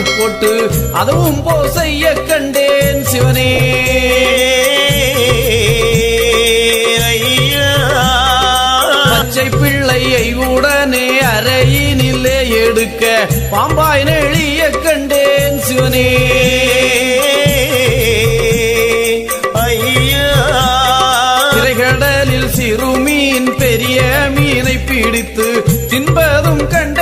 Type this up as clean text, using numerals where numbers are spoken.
போட்டு அதுவும் போ செய்ய கண்டேன் சிவனே. பச்சை பிள்ளையை உடனே அறையினிலே எடுக்க பாம்பாய் நெளிய கண்டேன் சிவனே. திரைகடலில் சிறுமீன் பெரிய மீனை பிடித்து தின்பதும் கண்டேன்